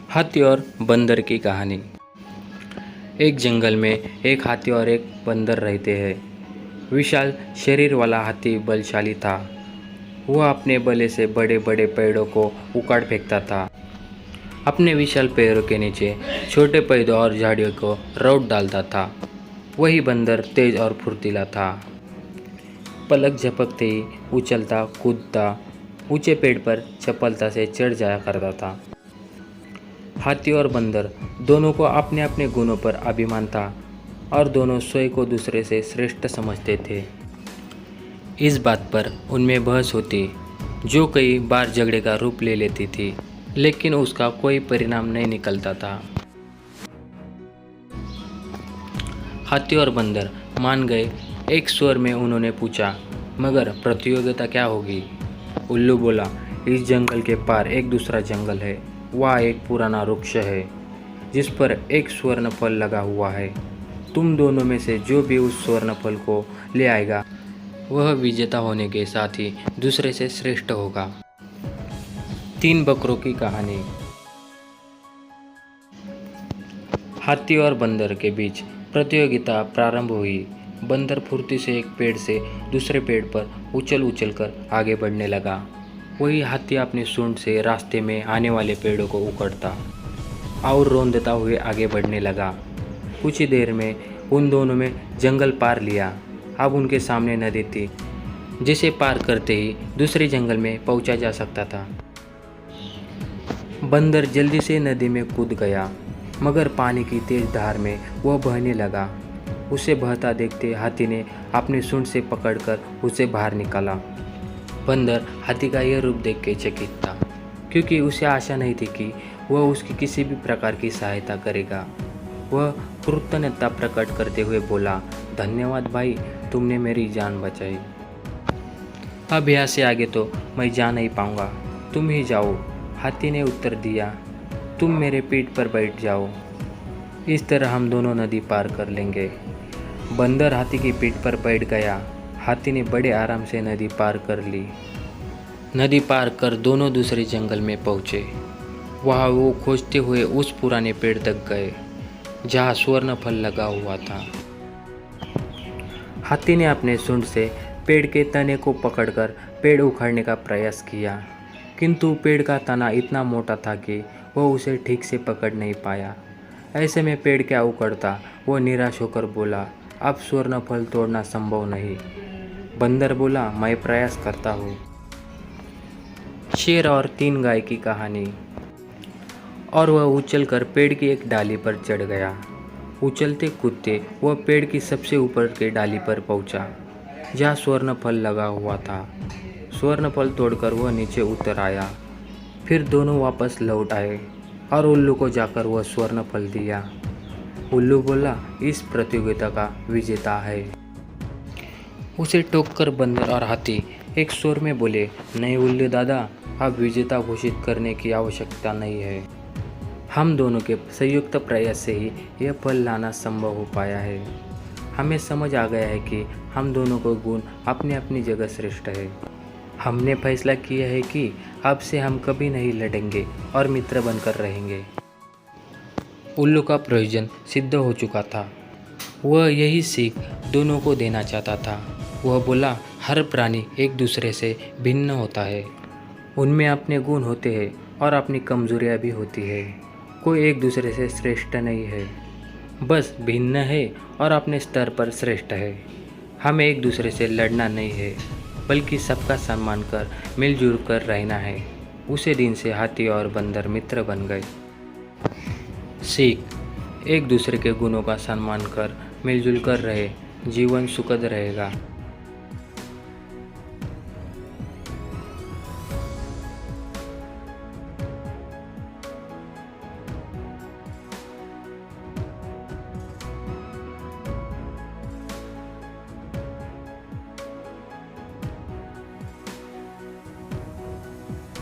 हाथी और बंदर की कहानी। एक जंगल में एक हाथी और एक बंदर रहते हैं। विशाल शरीर वाला हाथी बलशाली था। वह अपने बले से बड़े बड़े पेड़ों को उखाड़ फेंकता था। अपने विशाल पैरों के नीचे छोटे पौधों और झाड़ियों को रौट डालता था। वही बंदर तेज और फुर्तीला था। पलक झपकते ही उछलता कूदता ऊंचे पेड़ पर चपलता से चढ़ जाया करता था। हाथी और बंदर दोनों को अपने अपने गुणों पर अभिमान था और दोनों स्वयं को दूसरे से श्रेष्ठ समझते थे। इस बात पर उनमें बहस होती, जो कई बार झगड़े का रूप ले लेती थी, लेकिन उसका कोई परिणाम नहीं निकलता था। हाथी और बंदर मान गए। एक स्वर में उन्होंने पूछा, मगर प्रतियोगिता क्या होगी? उल्लू बोला, इस जंगल के पार एक दूसरा जंगल है। वहाँ एक पुराना वृक्ष है जिस पर एक स्वर्ण फल लगा हुआ है। तुम दोनों में से जो भी उस स्वर्ण फल को ले आएगा वह विजेता होने के साथ ही दूसरे से श्रेष्ठ होगा। 3 बकरों की कहानी। हाथी और बंदर के बीच प्रतियोगिता प्रारंभ हुई। बंदर फुर्ती से एक पेड़ से दूसरे पेड़ पर उछल कर आगे बढ़ने लगा। वही हाथी अपनी सूंड से रास्ते में आने वाले पेड़ों को उखड़ता और रौंदता हुए आगे बढ़ने लगा। कुछ ही देर में उन दोनों में जंगल पार लिया। अब उनके सामने नदी थी, जिसे पार करते ही दूसरे जंगल में पहुंचा जा सकता था। बंदर जल्दी से नदी में कूद गया, मगर पानी की तेज धार में वह बहने लगा। उसे बहता देखते हाथी ने अपनी सूंड से पकड़कर उसे बाहर निकाला। बंदर हाथी का यह रूप देख के चकित था, क्योंकि उसे आशा नहीं थी कि वह उसकी किसी भी प्रकार की सहायता करेगा। वह कृतज्ञता प्रकट करते हुए बोला, धन्यवाद भाई, तुमने मेरी जान बचाई। अब यहाँ से आगे तो मैं जा नहीं पाऊँगा, तुम ही जाओ। हाथी ने उत्तर दिया, तुम मेरे पीठ पर बैठ जाओ, इस तरह हम दोनों नदी पार कर लेंगे। बंदर हाथी की पीठ पर बैठ गया। हाथी ने बड़े आराम से नदी पार कर ली। नदी पार कर दोनों दूसरे जंगल में पहुँचे। वहाँ वो खोजते हुए उस पुराने पेड़ तक गए जहाँ स्वर्ण फल लगा हुआ था। हाथी ने अपने सूंड से पेड़ के तने को पकड़कर पेड़ उखाड़ने का प्रयास किया, किंतु पेड़ का तना इतना मोटा था कि वह उसे ठीक से पकड़ नहीं पाया। ऐसे में पेड़ क्या उखड़ता। वो निराश होकर बोला, अब स्वर्ण फल तोड़ना संभव नहीं। बंदर बोला, मैं प्रयास करता हूँ। शेर और 3 गाय की कहानी। और वह उछलकर पेड़ की एक डाली पर चढ़ गया। उछलते कूदते वह पेड़ की सबसे ऊपर के डाली पर पहुंचा, जहाँ स्वर्ण फल लगा हुआ था। स्वर्ण फल तोड़कर वह नीचे उतर आया। फिर दोनों वापस लौट आए और उल्लू को जाकर वह स्वर्ण फल दिया। उल्लू बोला, इस प्रतियोगिता का विजेता है। उसे टोककर बंदर और हाथी एक स्वर में बोले, नहीं उल्लू दादा, अब विजेता घोषित करने की आवश्यकता नहीं है। हम दोनों के संयुक्त प्रयास से ही यह फल लाना संभव हो पाया है। हमें समझ आ गया है कि हम दोनों को गुण अपनी अपनी जगह श्रेष्ठ है। हमने फैसला किया है कि अब से हम कभी नहीं लड़ेंगे और मित्र बनकर रहेंगे। उल्लू का प्रयोजन सिद्ध हो चुका था। वह यही सीख दोनों को देना चाहता था। वह बोला, हर प्राणी एक दूसरे से भिन्न होता है। उनमें अपने गुण होते हैं और अपनी कमजोरियां भी होती है। कोई एक दूसरे से श्रेष्ठ नहीं है, बस भिन्न है और अपने स्तर पर श्रेष्ठ है। हमें एक दूसरे से लड़ना नहीं है, बल्कि सबका सम्मान कर मिलजुल कर रहना है। उसी दिन से हाथी और बंदर मित्र बन गए। सीख, एक दूसरे के गुणों का सम्मान कर मिलजुल कर रहे, जीवन सुखद रहेगा।